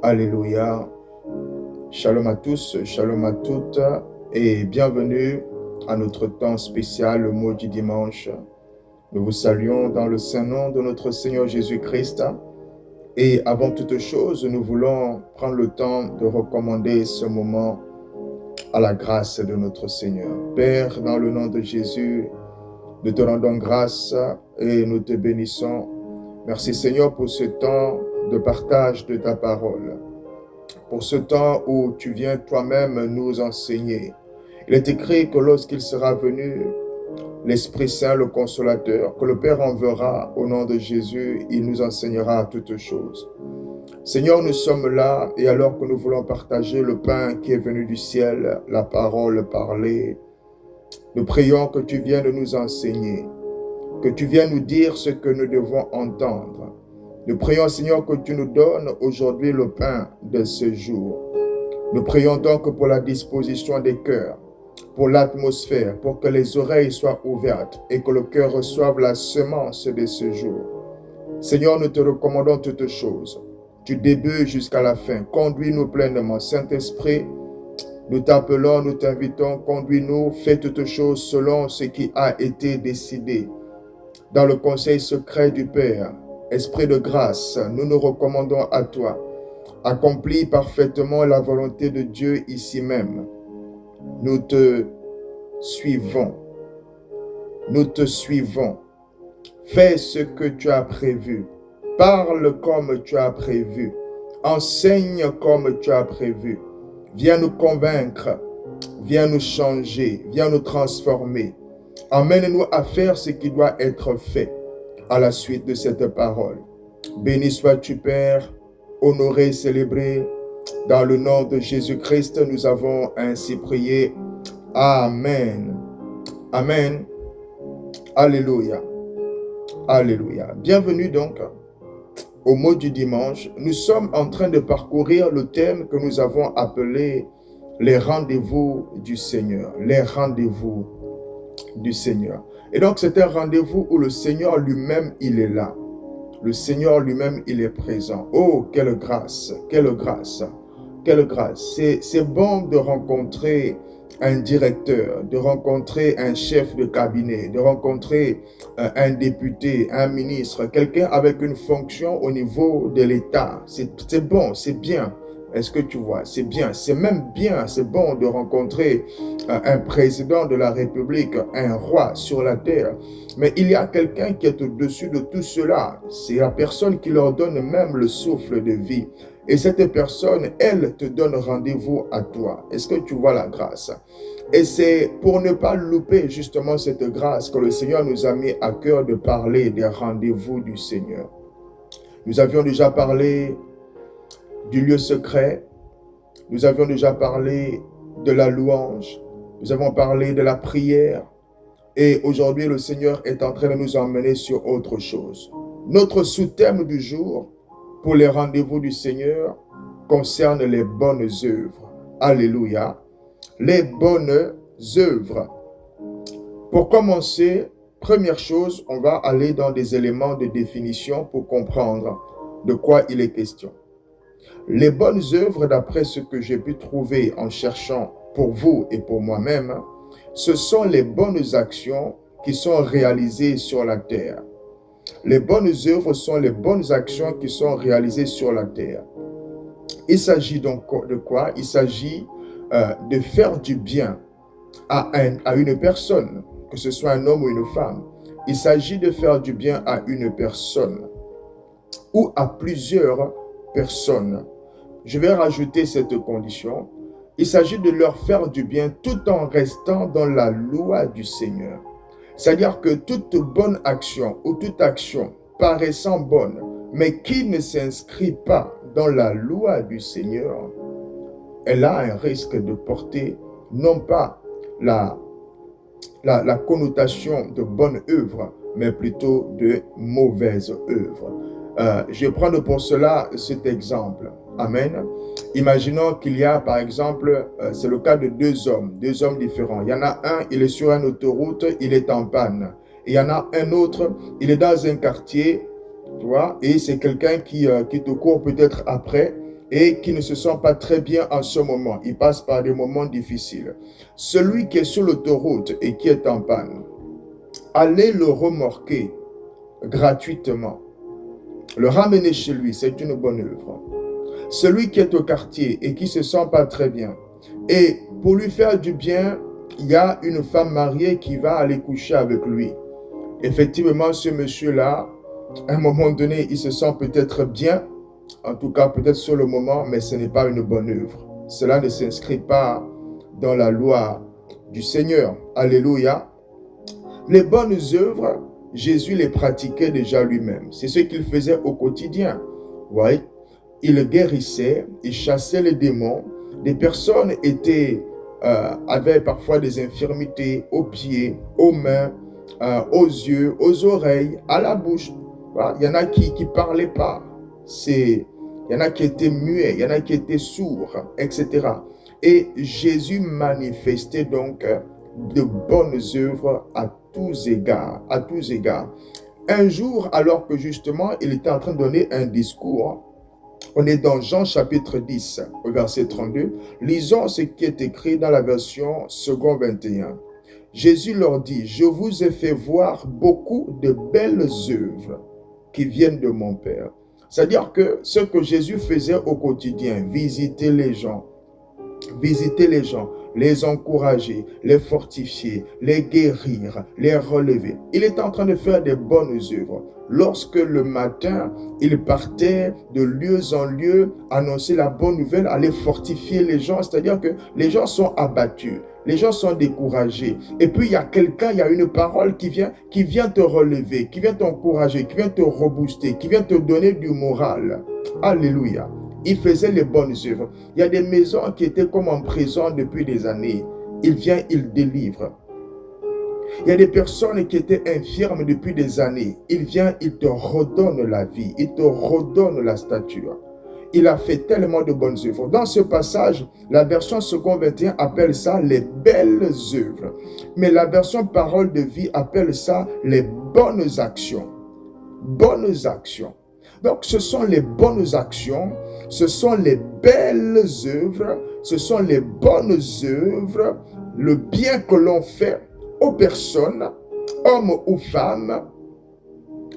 Alléluia. Shalom à tous, shalom à toutes et bienvenue à notre temps spécial, le mot du dimanche. Nous vous saluons dans le saint nom de notre Seigneur Jésus-Christ. Et avant toute chose, nous voulons prendre le temps de recommander ce moment à la grâce de notre Seigneur. Père, dans le nom de Jésus, nous te rendons grâce et nous te bénissons. Merci Seigneur pour ce temps de partage de ta parole, pour ce temps où tu viens toi-même nous enseigner. Il est écrit que lorsqu'il sera venu, l'Esprit Saint, le Consolateur, que le Père enverra au nom de Jésus, il nous enseignera toutes choses. Seigneur, nous sommes là et alors que nous voulons partager le pain qui est venu du ciel, la parole parlée, nous prions que tu viennes nous enseigner, que tu viennes nous dire ce que nous devons entendre. Nous prions, Seigneur, que tu nous donnes aujourd'hui le pain de ce jour. Nous prions donc pour la disposition des cœurs, pour l'atmosphère, pour que les oreilles soient ouvertes et que le cœur reçoive la semence de ce jour. Seigneur, nous te recommandons toutes choses, du début jusqu'à la fin. Conduis-nous pleinement. Saint-Esprit, nous t'appelons, nous t'invitons, conduis-nous, fais toutes choses selon ce qui a été décidé dans le conseil secret du Père. Esprit de grâce, nous nous recommandons à toi. Accomplis parfaitement la volonté de Dieu ici même. Nous te suivons. Nous te suivons. Fais ce que tu as prévu. Parle comme tu as prévu. Enseigne comme tu as prévu. Viens nous convaincre. Viens nous changer. Viens nous transformer. Emmène-nous à faire ce qui doit être fait à la suite de cette parole. Béni sois-tu, Père, honoré, célébré. Dans le nom de Jésus-Christ, nous avons ainsi prié. Amen. Amen. Alléluia. Alléluia. Bienvenue donc au mot du dimanche. Nous sommes en train de parcourir le thème que nous avons appelé les rendez-vous du Seigneur. Les rendez-vous du Seigneur. Et donc c'est un rendez-vous où le Seigneur lui-même, il est là. Le Seigneur lui-même, il est présent. Oh, quelle grâce, quelle grâce, quelle grâce. C'est bon de rencontrer un directeur, de rencontrer un chef de cabinet, de rencontrer un député, un ministre, quelqu'un avec une fonction au niveau de l'État. C'est bon, c'est bien. Est-ce que tu vois? C'est bien, c'est même bien, c'est bon de rencontrer un président de la République, un roi sur la terre. Mais il y a quelqu'un qui est au-dessus de tout cela. C'est la personne qui leur donne même le souffle de vie. Et cette personne, elle te donne rendez-vous à toi. Est-ce que tu vois la grâce? Et c'est pour ne pas louper justement cette grâce que le Seigneur nous a mis à cœur de parler des rendez-vous du Seigneur. Nous avions déjà parlé du lieu secret, nous avions déjà parlé de la louange, nous avons parlé de la prière, et aujourd'hui le Seigneur est en train de nous emmener sur autre chose. Notre sous-thème du jour pour les rendez-vous du Seigneur concerne les bonnes œuvres. Alléluia. Les bonnes œuvres. Pour commencer, première chose, on va aller dans des éléments de définition pour comprendre de quoi il est question. Les bonnes œuvres, d'après ce que j'ai pu trouver en cherchant pour vous et pour moi-même, ce sont les bonnes actions qui sont réalisées sur la terre. Les bonnes œuvres sont les bonnes actions qui sont réalisées sur la terre. Il s'agit donc de quoi? Il s'agit de faire du bien à une personne, que ce soit un homme ou une femme. Il s'agit de faire du bien à une personne ou à plusieurs personnes. Je vais rajouter cette condition. Il s'agit de leur faire du bien tout en restant dans la loi du Seigneur. C'est-à-dire que toute bonne action ou toute action paraissant bonne, mais qui ne s'inscrit pas dans la loi du Seigneur, elle a un risque de porter non pas la connotation de bonne œuvre, mais plutôt de mauvaise œuvre. Je vais prendre pour cela cet exemple. Amen. Imaginons qu'il y a, par exemple, c'est le cas de deux hommes différents. Il y en a un, il est sur une autoroute, il est en panne. Et il y en a un autre, il est dans un quartier, tu vois, et c'est quelqu'un qui te court peut-être après. et qui ne se sent pas très bien en ce moment. Il passe par des moments difficiles. Celui qui est sur l'autoroute et qui est en panne, allez le remorquer gratuitement. Le ramener chez lui, c'est une bonne œuvre. Celui qui est au quartier et qui ne se sent pas très bien, et pour lui faire du bien, il y a une femme mariée qui va aller coucher avec lui. Effectivement, ce monsieur-là, à un moment donné, il se sent peut-être bien, en tout cas peut-être sur le moment, mais ce n'est pas une bonne œuvre. Cela ne s'inscrit pas dans la loi du Seigneur. Alléluia. Les bonnes œuvres, Jésus les pratiquait déjà lui-même. C'est ce qu'il faisait au quotidien. Vous voyez, il guérissait, il chassait les démons. Des personnes avaient parfois des infirmités aux pieds, aux mains, aux yeux, aux oreilles, à la bouche. Voilà. Il y en a qui ne parlaient pas. Il y en a qui étaient muets, il y en a qui étaient sourds, etc. Et Jésus manifestait donc de bonnes œuvres à tous égards, à tous égards. Un jour, alors que justement, il était en train de donner un discours, on est dans Jean chapitre 10, au verset 32. Lisons ce qui est écrit dans la version second 21. Jésus leur dit, « Je vous ai fait voir beaucoup de belles œuvres qui viennent de mon Père. » C'est-à-dire que ce que Jésus faisait au quotidien, visiter les gens, les encourager, les fortifier, les guérir, les relever. Il est en train de faire des bonnes œuvres. Lorsque le matin, il partait de lieu en lieu, annoncer la bonne nouvelle, aller fortifier les gens, c'est-à-dire que les gens sont abattus, les gens sont découragés. Et puis il y a quelqu'un, il y a une parole qui vient te relever, qui vient t'encourager, qui vient te rebooster, qui vient te donner du moral. Alléluia. Il faisait les bonnes œuvres. Il y a des maisons qui étaient comme en prison depuis des années. Il vient, il délivre. Il y a des personnes qui étaient infirmes depuis des années. Il vient, il te redonne la vie. Il te redonne la stature. Il a fait tellement de bonnes œuvres. Dans ce passage, la version second 21 appelle ça les belles œuvres. Mais la version parole de vie appelle ça les bonnes actions. Bonnes actions. Donc, ce sont les bonnes actions, ce sont les belles œuvres, ce sont les bonnes œuvres, le bien que l'on fait aux personnes, hommes ou femmes,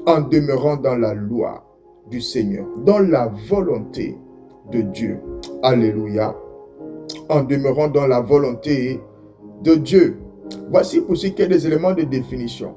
en demeurant dans la loi du Seigneur, dans la volonté de Dieu. Alléluia. En demeurant dans la volonté de Dieu. Voici pour ce qui est des éléments de définition.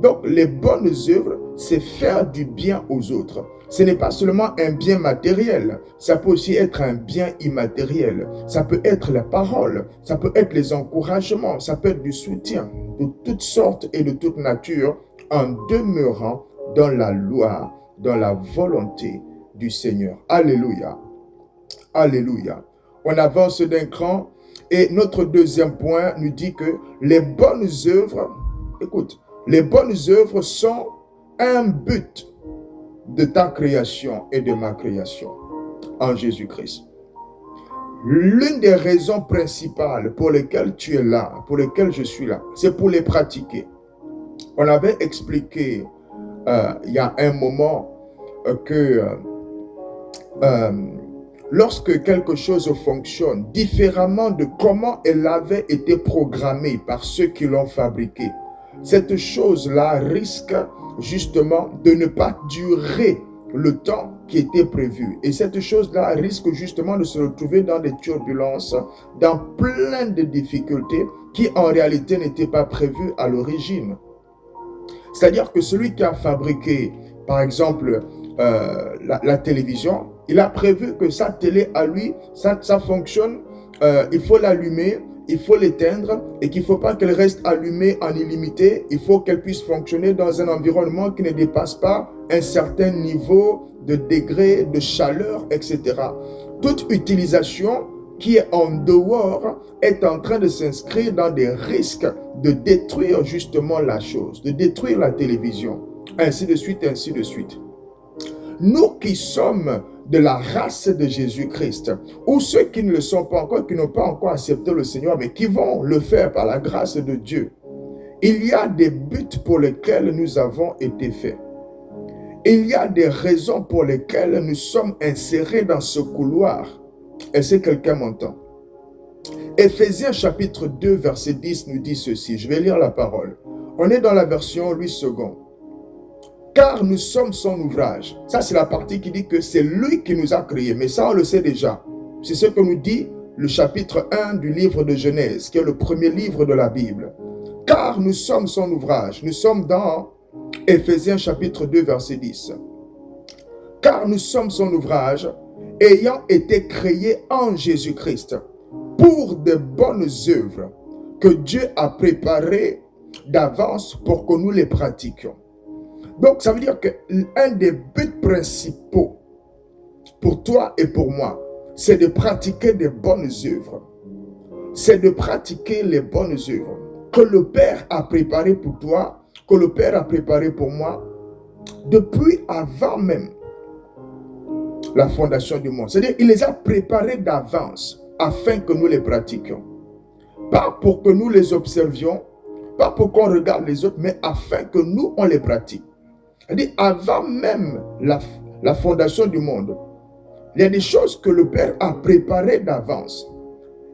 Donc, les bonnes œuvres, c'est faire du bien aux autres. Ce n'est pas seulement un bien matériel, ça peut aussi être un bien immatériel. Ça peut être la parole, ça peut être les encouragements, ça peut être du soutien de toutes sortes et de toute nature en demeurant dans la loi, dans la volonté du Seigneur. Alléluia. Alléluia. On avance d'un cran et notre deuxième point nous dit que les bonnes œuvres, écoute, les bonnes œuvres sont un but de ta création et de ma création en Jésus-Christ. L'une des raisons principales pour lesquelles tu es là, pour lesquelles je suis là, c'est pour les pratiquer. On avait expliqué il y a un moment que lorsque quelque chose fonctionne différemment de comment elle avait été programmée par ceux qui l'ont fabriquée, cette chose-là risque justement de ne pas durer le temps qui était prévu. Et cette chose-là risque justement de se retrouver dans des turbulences, dans plein de difficultés qui en réalité n'étaient pas prévues à l'origine. C'est-à-dire que celui qui a fabriqué, par exemple, la télévision, il a prévu que sa télé à lui, ça fonctionne, il faut l'allumer, il faut l'éteindre et qu'il ne faut pas qu'elle reste allumée en illimité. Il faut qu'elle puisse fonctionner dans un environnement qui ne dépasse pas un certain niveau de degré de chaleur, etc. Toute utilisation qui est en dehors est en train de s'inscrire dans des risques de détruire justement la chose, de détruire la télévision, ainsi de suite, ainsi de suite. Nous qui sommes de la race de Jésus-Christ, ou ceux qui ne le sont pas encore, qui n'ont pas encore accepté le Seigneur, mais qui vont le faire par la grâce de Dieu, il y a des buts pour lesquels nous avons été faits. Il y a des raisons pour lesquelles nous sommes insérés dans ce couloir. Est-ce que quelqu'un m'entend? Éphésiens chapitre 2, verset 10 nous dit ceci. Je vais lire la parole. On est dans la version Louis II. Car nous sommes son ouvrage. Ça, c'est la partie qui dit que c'est lui qui nous a créés. Mais ça, on le sait déjà. C'est ce que nous dit le chapitre 1 du livre de Genèse, qui est le premier livre de la Bible. Car nous sommes son ouvrage. Nous sommes dans Éphésiens chapitre 2, verset 10. Car nous sommes son ouvrage, ayant été créés en Jésus-Christ, pour de bonnes œuvres que Dieu a préparées d'avance pour que nous les pratiquions. Donc, ça veut dire qu'un des buts principaux pour toi et pour moi, c'est de pratiquer des bonnes œuvres. C'est de pratiquer les bonnes œuvres que le Père a préparées pour toi, que le Père a préparées pour moi, depuis avant même la fondation du monde. C'est-à-dire, il les a préparées d'avance afin que nous les pratiquions. Pas pour que nous les observions, pas pour qu'on regarde les autres, mais afin que nous, on les pratique. C'est-à-dire, avant même la fondation du monde, il y a des choses que le Père a préparées d'avance.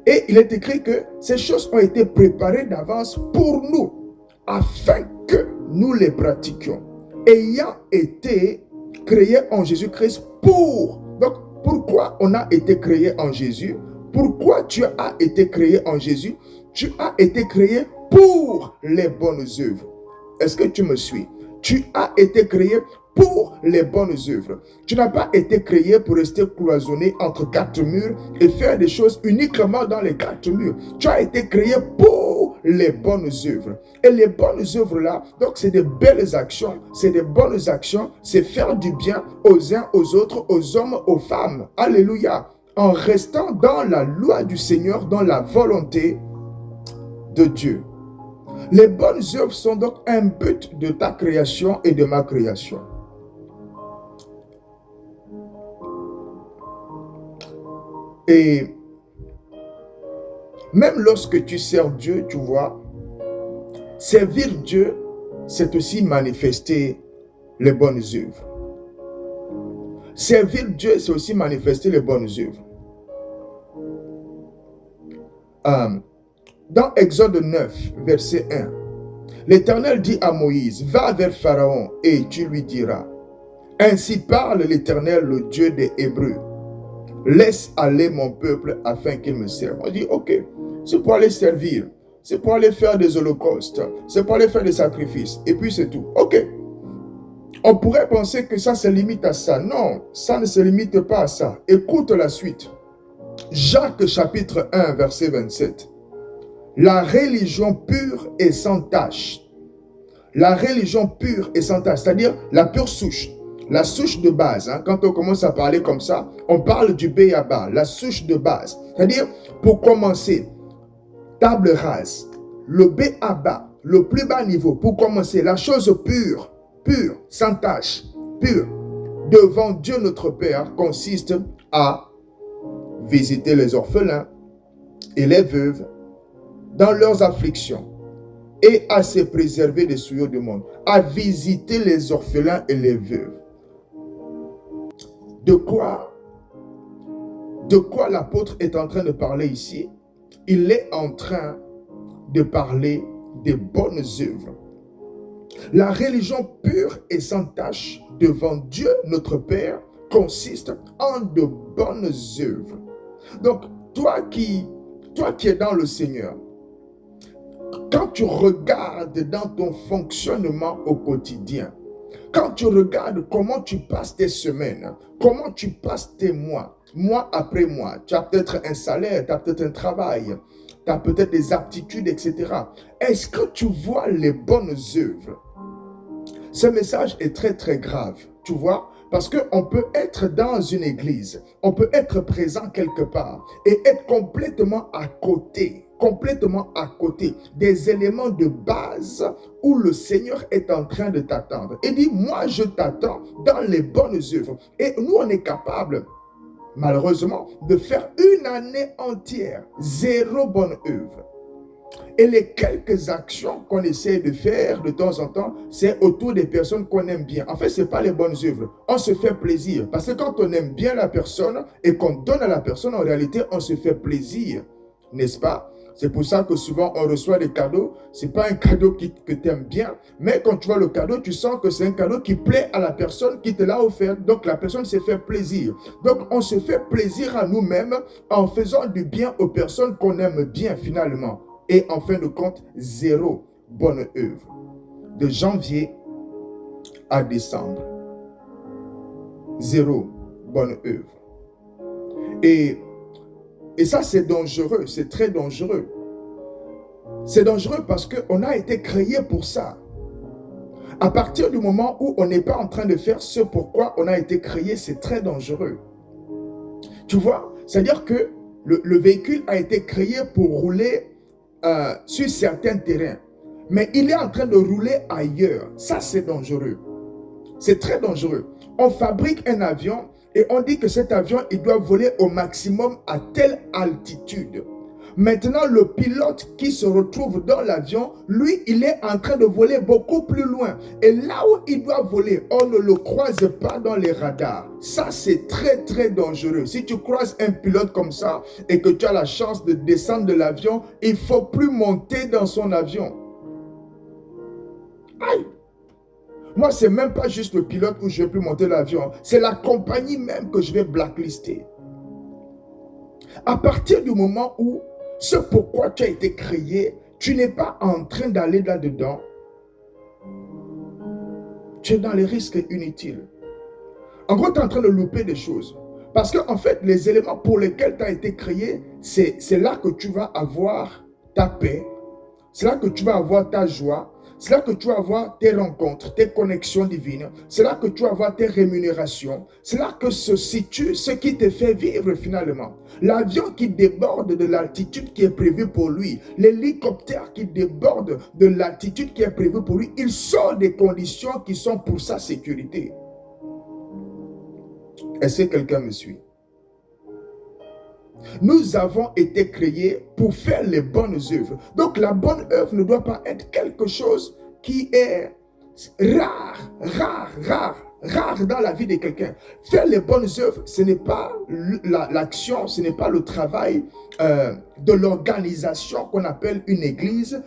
Et il est écrit que ces choses ont été préparées d'avance pour nous, afin que nous les pratiquions. Ayant été créés en Jésus-Christ pour. Donc, pourquoi on a été créé en Jésus? Pourquoi tu as été créé en Jésus? Tu as été créé pour les bonnes œuvres. Est-ce que tu me suis? Tu as été créé pour les bonnes œuvres. Tu n'as pas été créé pour rester cloisonné entre quatre murs et faire des choses uniquement dans les quatre murs. Tu as été créé pour les bonnes œuvres. Et les bonnes œuvres là, donc c'est des belles actions, c'est des bonnes actions, c'est faire du bien aux uns, aux autres, aux hommes, aux femmes. Alléluia. En restant dans la loi du Seigneur, dans la volonté de Dieu. Les bonnes œuvres sont donc un but de ta création et de ma création. Et même lorsque tu sers Dieu, tu vois, servir Dieu, c'est aussi manifester les bonnes œuvres. Servir Dieu, c'est aussi manifester les bonnes œuvres. Dans Exode 9, verset 1, l'Éternel dit à Moïse, va vers Pharaon et tu lui diras, ainsi parle l'Éternel, le Dieu des Hébreux. Laisse aller mon peuple afin qu'il me serve. On dit, ok, c'est pour aller servir, c'est pour aller faire des holocaustes, c'est pour aller faire des sacrifices, et puis c'est tout. Ok. On pourrait penser que ça se limite à ça. Non, ça ne se limite pas à ça. Écoute la suite. Jacques chapitre 1, verset 27. La religion pure et sans tache. La religion pure et sans tache, c'est-à-dire la pure souche. La souche de base, hein, quand on commence à parler comme ça, on parle du béaba, la souche de base. C'est-à-dire, pour commencer, table rase, le béaba, le plus bas niveau, pour commencer, la chose pure, pure, sans tache, pure, devant Dieu notre Père, consiste à visiter les orphelins et les veuves dans leurs afflictions et à se préserver des souillures du monde, à visiter les orphelins et les veuves. De quoi l'apôtre est en train de parler ici? Il est en train de parler des bonnes œuvres. La religion pure et sans tache devant Dieu notre Père consiste en de bonnes œuvres. Donc, toi qui es dans le Seigneur, quand tu regardes dans ton fonctionnement au quotidien, quand tu regardes comment tu passes tes semaines, comment tu passes tes mois, mois après mois, tu as peut-être un salaire, tu as peut-être un travail, tu as peut-être des aptitudes, etc. Est-ce que tu vois les bonnes œuvres? Ce message est très très grave, tu vois, parce qu'on peut être dans une église, on peut être présent quelque part et être complètement à côté des éléments de base où le Seigneur est en train de t'attendre. Et dit, moi je t'attends dans les bonnes œuvres. Et nous on est capable, malheureusement, de faire une année entière, zéro bonne œuvre. Et les quelques actions qu'on essaie de faire de temps en temps, c'est autour des personnes qu'on aime bien. En fait, ce n'est pas les bonnes œuvres. On se fait plaisir. Parce que quand on aime bien la personne et qu'on donne à la personne, en réalité, on se fait plaisir. N'est-ce pas? C'est pour ça que souvent on reçoit des cadeaux. Ce n'est pas un cadeau que tu aimes bien. Mais quand tu vois le cadeau, tu sens que c'est un cadeau qui plaît à la personne qui te l'a offert. Donc la personne se fait plaisir. Donc on se fait plaisir à nous-mêmes en faisant du bien aux personnes qu'on aime bien finalement. Et en fin de compte, zéro bonne œuvre. De janvier à décembre. Zéro bonne œuvre. Et ça, c'est dangereux, c'est très dangereux. C'est dangereux parce qu'on a été créé pour ça. À partir du moment où on n'est pas en train de faire ce pourquoi on a été créé, c'est très dangereux. Tu vois, c'est-à-dire que le véhicule a été créé pour rouler sur certains terrains. Mais il est en train de rouler ailleurs. Ça, c'est dangereux. C'est très dangereux. On fabrique un avion et on dit que cet avion, il doit voler au maximum à telle altitude. Maintenant, le pilote qui se retrouve dans l'avion, lui, il est en train de voler beaucoup plus loin. Et là où il doit voler, on ne le croise pas dans les radars. Ça, c'est très, très dangereux. Si tu croises un pilote comme ça et que tu as la chance de descendre de l'avion, il ne faut plus monter dans son avion. Aïe! Moi, ce n'est même pas juste le pilote où je ne vais plus monter l'avion. C'est la compagnie même que je vais blacklister. À partir du moment où ce pourquoi tu as été créé, tu n'es pas en train d'aller là-dedans, tu es dans les risques inutiles. En gros, tu es en train de louper des choses. Parce qu'en fait, les éléments pour lesquels tu as été créé, c'est là que tu vas avoir ta paix, c'est là que tu vas avoir ta joie, c'est là que tu vas avoir tes rencontres, tes connexions divines, c'est là que tu vas avoir tes rémunérations, c'est là que se situe ce qui te fait vivre finalement. L'avion qui déborde de l'altitude qui est prévue pour lui, l'hélicoptère qui déborde de l'altitude qui est prévue pour lui, il sort des conditions qui sont pour sa sécurité. Est-ce que quelqu'un me suit? Nous avons été créés pour faire les bonnes œuvres. Donc la bonne œuvre ne doit pas être quelque chose qui est rare dans la vie de quelqu'un. Faire les bonnes œuvres, ce n'est pas l'action, ce n'est pas le travail de l'organisation qu'on appelle une église.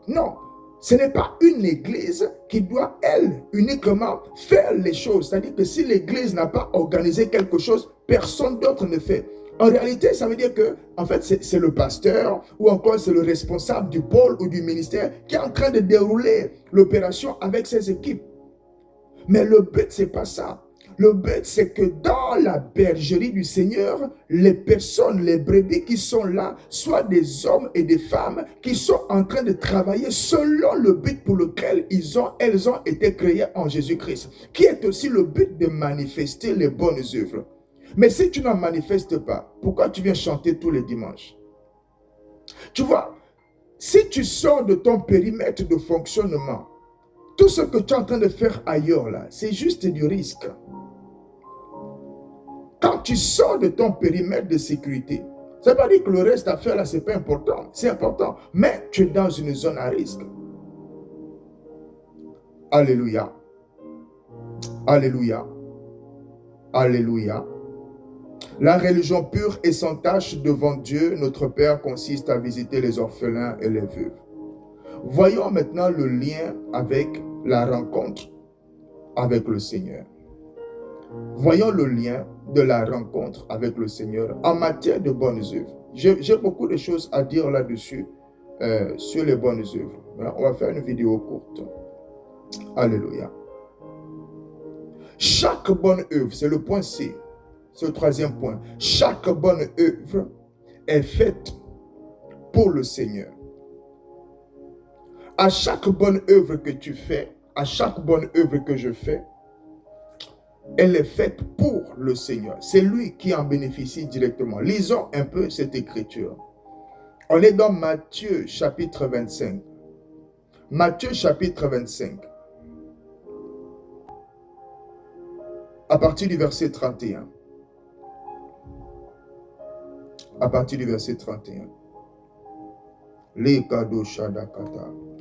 Non, ce n'est pas une église qui doit, elle, uniquement faire les choses. C'est-à-dire que si l'église n'a pas organisé quelque chose, personne d'autre ne fait. En réalité, ça veut dire que, en fait, c'est le pasteur ou encore c'est le responsable du pôle ou du ministère qui est en train de dérouler l'opération avec ses équipes. Mais le but, c'est pas ça. Le but, c'est que dans la bergerie du Seigneur, les personnes, les brebis qui sont là, soient des hommes et des femmes qui sont en train de travailler selon le but pour lequel elles ont été créées en Jésus-Christ, qui est aussi le but de manifester les bonnes œuvres. Mais si tu n'en manifestes pas, pourquoi tu viens chanter tous les dimanches? Tu vois, si tu sors de ton périmètre de fonctionnement, tout ce que tu es en train de faire ailleurs, là, c'est juste du risque. Quand tu sors de ton périmètre de sécurité, ça ne veut pas dire que le reste à faire là, ce n'est pas important. C'est important, mais tu es dans une zone à risque. Alléluia. Alléluia. Alléluia. La religion pure et sans tache devant Dieu, notre Père, consiste à visiter les orphelins et les veuves. Voyons maintenant le lien avec la rencontre avec le Seigneur. Voyons le lien de la rencontre avec le Seigneur en matière de bonnes œuvres. J'ai beaucoup de choses à dire là-dessus, sur les bonnes œuvres. On va faire une vidéo courte. Alléluia. Chaque bonne œuvre, c'est le point C. C'est le troisième point. Chaque bonne œuvre est faite pour le Seigneur. À chaque bonne œuvre que tu fais, à chaque bonne œuvre que je fais, elle est faite pour le Seigneur. C'est lui qui en bénéficie directement. Lisons un peu cette écriture. On est dans Matthieu chapitre 25. Matthieu chapitre 25. À partir du verset 31. À partir du verset 31.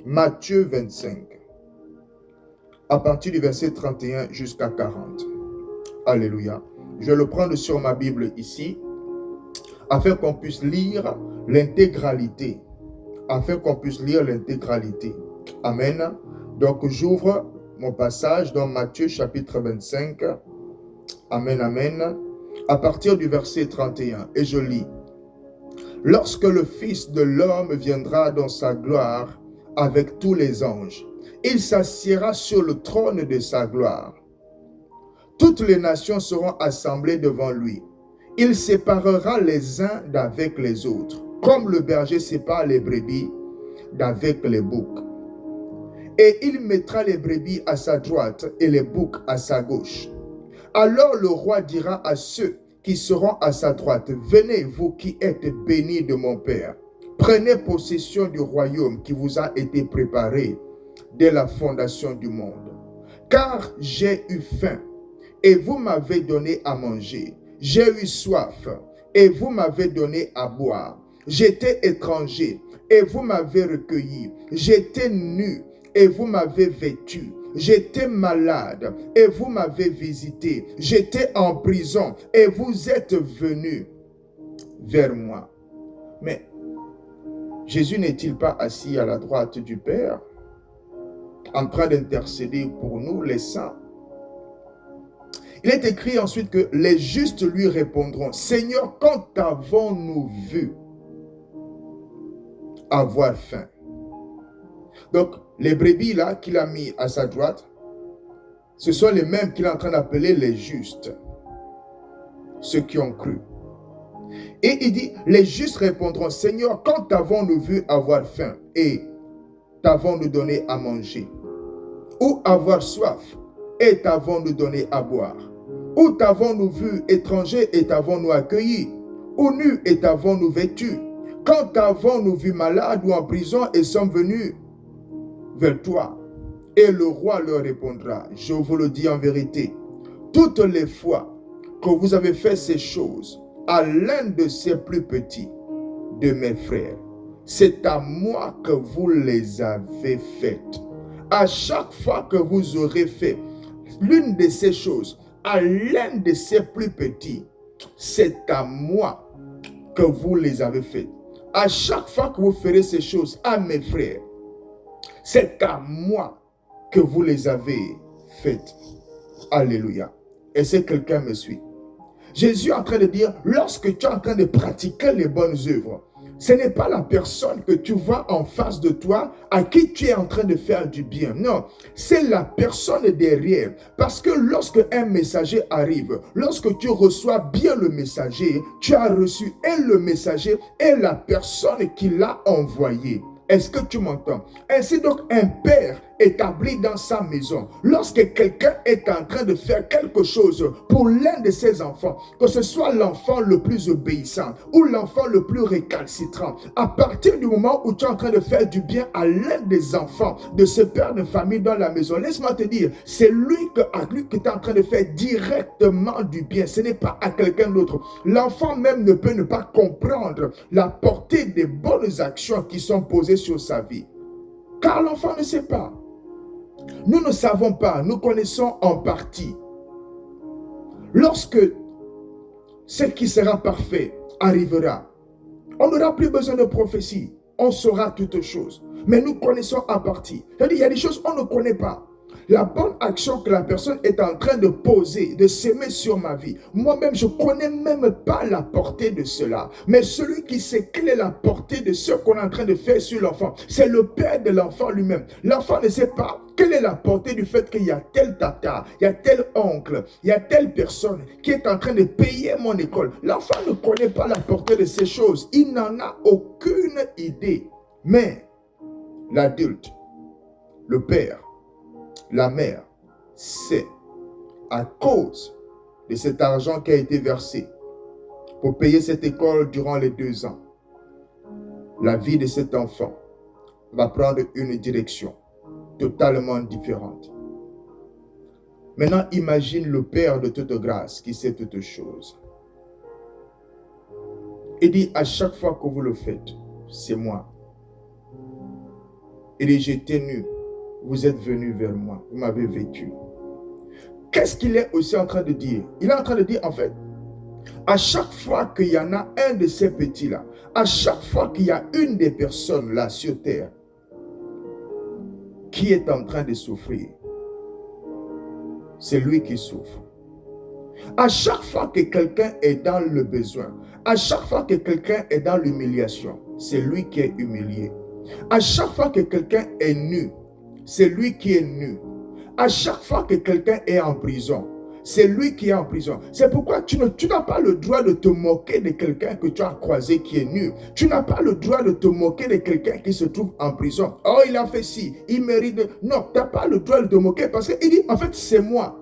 Matthieu 25, à partir du verset 31 jusqu'à 40. Alléluia. Je vais le prendre sur ma Bible ici, afin qu'on puisse lire l'intégralité. Amen. Donc, j'ouvre mon passage dans Matthieu chapitre 25. Amen, amen. À partir du verset 31. Et je lis. Lorsque le Fils de l'homme viendra dans sa gloire avec tous les anges, il s'assiera sur le trône de sa gloire. Toutes les nations seront assemblées devant lui. Il séparera les uns d'avec les autres, comme le berger sépare les brebis d'avec les boucs. Et il mettra les brebis à sa droite et les boucs à sa gauche. Alors le roi dira à ceux qui seront à sa droite, venez, vous qui êtes bénis de mon Père, prenez possession du royaume qui vous a été préparé dès la fondation du monde. Car j'ai eu faim, et vous m'avez donné à manger. J'ai eu soif, et vous m'avez donné à boire. J'étais étranger, et vous m'avez recueilli. J'étais nu, et vous m'avez vêtu. J'étais malade, et vous m'avez visité. J'étais en prison, et vous êtes venus vers moi. Mais Jésus n'est-il pas assis à la droite du Père, en train d'intercéder pour nous, les saints? Il est écrit ensuite que les justes lui répondront, Seigneur, quand avons-nous vu avoir faim? Donc, les brebis là qu'il a mis à sa droite, ce sont les mêmes qu'il est en train d'appeler les justes, ceux qui ont cru. Et il dit, les justes répondront, Seigneur, quand avons-nous vu avoir faim et t'avons-nous donné à manger? Ou avoir soif et t'avons-nous donné à boire? Ou t'avons-nous vu étranger et t'avons-nous accueilli? Ou nu et t'avons-nous vêtu? Quand t'avons-nous vu malade ou en prison et sommes venus vers toi? Et le roi leur répondra, je vous le dis en vérité, toutes les fois que vous avez fait ces choses à l'un de ces plus petits de mes frères, c'est à moi que vous les avez faites. À chaque fois que vous aurez fait l'une de ces choses à l'un de ces plus petits, c'est à moi que vous les avez faites. À chaque fois que vous ferez ces choses à mes frères, c'est à moi que vous les avez faites. Alléluia. Est-ce que quelqu'un me suit? Jésus est en train de dire, lorsque tu es en train de pratiquer les bonnes œuvres, ce n'est pas la personne que tu vois en face de toi à qui tu es en train de faire du bien. Non, c'est la personne derrière. Parce que lorsque un messager arrive, lorsque tu reçois bien le messager, tu as reçu et le messager et la personne qui l'a envoyé. Est-ce que tu m'entends? Ainsi donc, un père établi dans sa maison, lorsque quelqu'un est en train de faire quelque chose pour l'un de ses enfants, que ce soit l'enfant le plus obéissant ou l'enfant le plus récalcitrant, à partir du moment où tu es en train de faire du bien à l'un des enfants de ce père de famille dans la maison, laisse-moi te dire, c'est à lui que tu es en train de faire directement du bien, ce n'est pas à quelqu'un d'autre. L'enfant même ne peut ne pas comprendre la portée des bonnes actions qui sont posées sur sa vie, car l'enfant ne sait pas. Nous ne savons pas, nous connaissons en partie. Lorsque ce qui sera parfait arrivera, on n'aura plus besoin de prophétie, on saura toutes choses. Mais nous connaissons en partie. C'est-à-dire, il y a des choses qu'on ne connaît pas. La bonne action que la personne est en train de poser, de s'aimer sur ma vie, moi-même, je ne connais même pas la portée de cela. Mais celui qui sait quelle est la portée de ce qu'on est en train de faire sur l'enfant, c'est le père de l'enfant lui-même. L'enfant ne sait pas quelle est la portée du fait qu'il y a tel tata, il y a tel oncle, il y a telle personne qui est en train de payer mon école. L'enfant ne connaît pas la portée de ces choses. Il n'en a aucune idée. Mais l'adulte, le père, la mère sait, à cause de cet argent qui a été versé pour payer cette école durant les 2 ans, la vie de cet enfant va prendre une direction totalement différente. Maintenant, imagine le Père de toute grâce qui sait toutes choses. Il dit, à chaque fois que vous le faites, c'est moi Il dit, j'étais nu. Vous êtes venus vers moi. Vous m'avez vêtu. Qu'est-ce qu'il est aussi en train de dire? Il est en train de dire, en fait, à chaque fois qu'il y en a un de ces petits-là, à chaque fois qu'il y a une des personnes là sur terre qui est en train de souffrir, c'est lui qui souffre. À chaque fois que quelqu'un est dans le besoin, à chaque fois que quelqu'un est dans l'humiliation, c'est lui qui est humilié. À chaque fois que quelqu'un est nu, c'est lui qui est nu. À chaque fois que quelqu'un est en prison, c'est lui qui est en prison. C'est pourquoi tu n'as pas le droit de te moquer de quelqu'un que tu as croisé qui est nu. Tu n'as pas le droit de te moquer de quelqu'un qui se trouve en prison. Oh, il a fait ci, il mérite de... Non, tu n'as pas le droit de te moquer parce qu'il dit, en fait, c'est moi.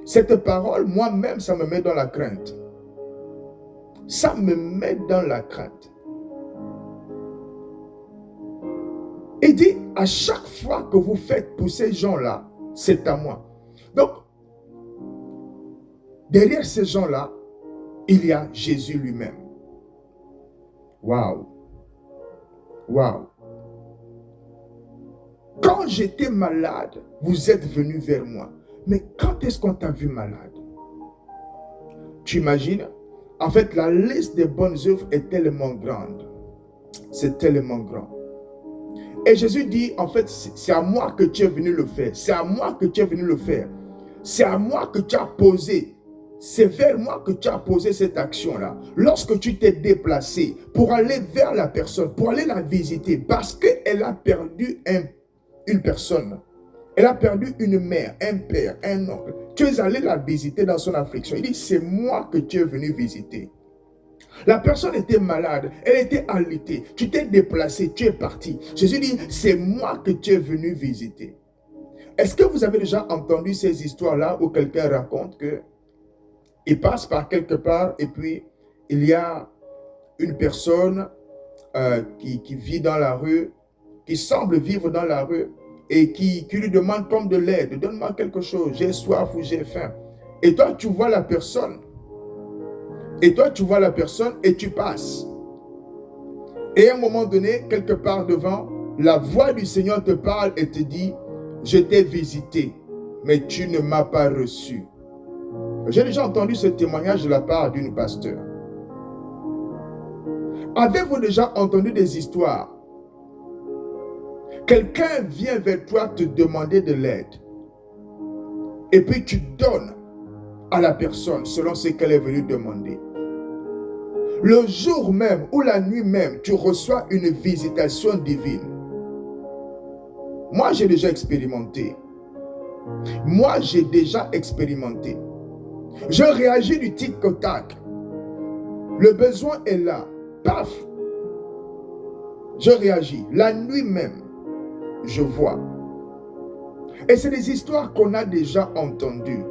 Cette parole, moi-même, ça me met dans la crainte. Ça me met dans la crainte. Il dit, à chaque fois que vous faites pour ces gens-là, c'est à moi. Donc, derrière ces gens-là, il y a Jésus lui-même. Waouh! Waouh! Quand j'étais malade, vous êtes venus vers moi. Mais quand est-ce qu'on t'a vu malade? Tu imagines? En fait, la liste des bonnes œuvres est tellement grande. C'est tellement grand. Et Jésus dit, en fait, c'est à moi que tu es venu le faire. C'est à moi que tu es venu le faire. C'est à moi que tu as posé. C'est vers moi que tu as posé cette action-là. Lorsque tu t'es déplacé pour aller vers la personne, pour aller la visiter, parce qu'elle a perdu une personne. Elle a perdu une mère, un père, un oncle. Tu es allé la visiter dans son affliction. Il dit, c'est moi que tu es venu visiter. La personne était malade, elle était alitée, tu t'es déplacé, tu es parti. Jésus dit, c'est moi que tu es venu visiter. Est-ce que vous avez déjà entendu ces histoires-là où quelqu'un raconte que il passe par quelque part et puis il y a une personne qui vit dans la rue, qui semble vivre dans la rue et qui lui demande comme de l'aide, donne-moi quelque chose, j'ai soif ou j'ai faim. Et toi, tu vois la personne. Et toi, tu vois la personne et tu passes. Et à un moment donné, quelque part devant, la voix du Seigneur te parle et te dit, je t'ai visité, mais tu ne m'as pas reçu. J'ai déjà entendu ce témoignage de la part d'une pasteur. Avez-vous déjà entendu des histoires? Quelqu'un vient vers toi te demander de l'aide. Et puis tu donnes à la personne selon ce qu'elle est venue demander. Le jour même ou la nuit même, tu reçois une visitation divine. Moi, j'ai déjà expérimenté. Moi, j'ai déjà expérimenté. Je réagis du tic au tac. Le besoin est là. Paf! Je réagis. La nuit même, je vois. Et c'est des histoires qu'on a déjà entendues.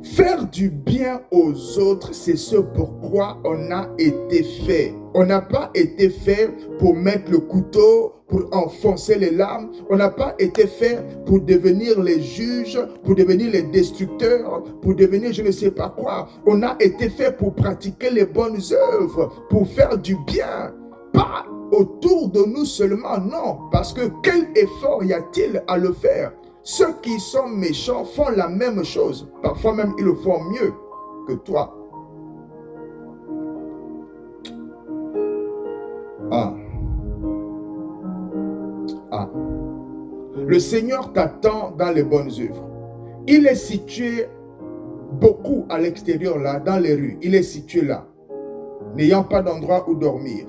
Faire du bien aux autres, c'est ce pourquoi on a été fait. On n'a pas été fait pour mettre le couteau, pour enfoncer les lames. On n'a pas été fait pour devenir les juges, pour devenir les destructeurs, pour devenir je ne sais pas quoi. On a été fait pour pratiquer les bonnes œuvres, pour faire du bien. Pas autour de nous seulement, non. Parce que quel effort y a-t-il à le faire? Ceux qui sont méchants font la même chose. Parfois même, ils le font mieux que toi. Ah. Ah. Le Seigneur t'attend dans les bonnes œuvres. Il est situé beaucoup à l'extérieur, là, dans les rues. Il est situé là. N'ayant pas d'endroit où dormir.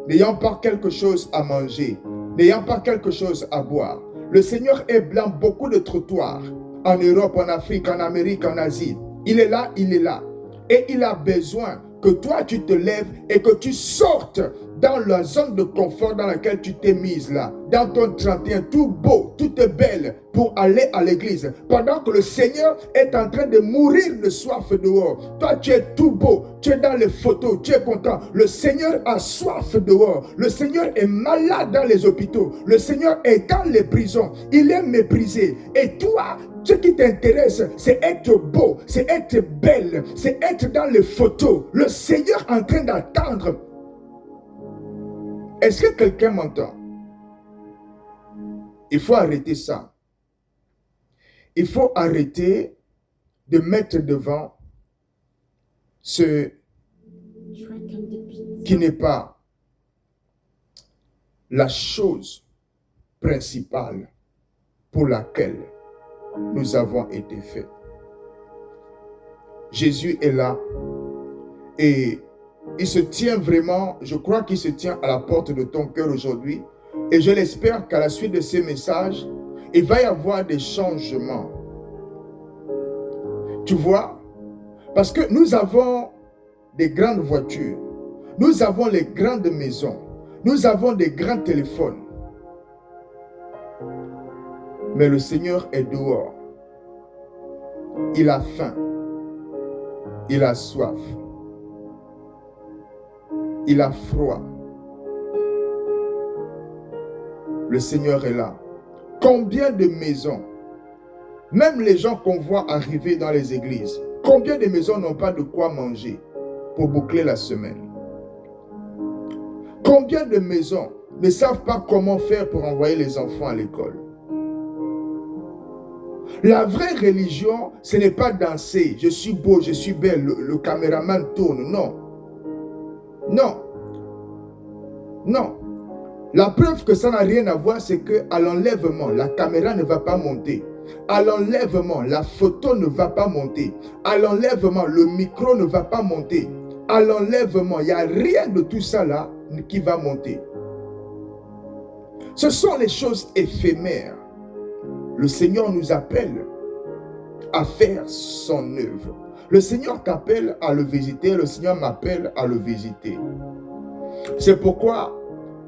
N'ayant pas quelque chose à manger. N'ayant pas quelque chose à boire. Le Seigneur est blanc beaucoup de trottoirs. En Europe, en Afrique, en Amérique, en Asie. Il est là, il est là. Et il a besoin que toi, tu te lèves et que tu sortes dans la zone de confort dans laquelle tu t'es mise là. Dans ton 31, tout beau, tout belle pour aller à l'église. Pendant que le Seigneur est en train de mourir de soif dehors. Toi, tu es tout beau. Tu es dans les photos. Tu es content. Le Seigneur a soif dehors. Le Seigneur est malade dans les hôpitaux. Le Seigneur est dans les prisons. Il est méprisé. Et toi, ce qui t'intéresse, c'est être beau, c'est être belle, c'est être dans les photos. Le Seigneur est en train d'attendre Est-ce que quelqu'un m'entend? Il faut arrêter ça. Il faut arrêter de mettre devant ce qui n'est pas la chose principale pour laquelle nous avons été faits. Jésus est là et il se tient vraiment, je crois qu'il se tient à la porte de ton cœur aujourd'hui et je l'espère qu'à la suite de ces messages, il va y avoir des changements. Tu vois, parce que nous avons des grandes voitures, nous avons les grandes maisons, nous avons des grands téléphones. Mais le Seigneur est dehors. Il a faim. Il a soif. Il a froid. Le Seigneur est là. Combien de maisons, même les gens qu'on voit arriver dans les églises, combien de maisons n'ont pas de quoi manger pour boucler la semaine? Combien de maisons ne savent pas comment faire pour envoyer les enfants à l'école? La vraie religion, ce n'est pas danser. Je suis beau, je suis belle, le caméraman tourne. Non. Non. Non. La preuve que ça n'a rien à voir, c'est qu'à l'enlèvement, la caméra ne va pas monter. À l'enlèvement, la photo ne va pas monter. À l'enlèvement, le micro ne va pas monter. À l'enlèvement, il n'y a rien de tout ça là qui va monter. Ce sont les choses éphémères. Le Seigneur nous appelle à faire son œuvre. Le Seigneur t'appelle à le visiter, le Seigneur m'appelle à le visiter. C'est pourquoi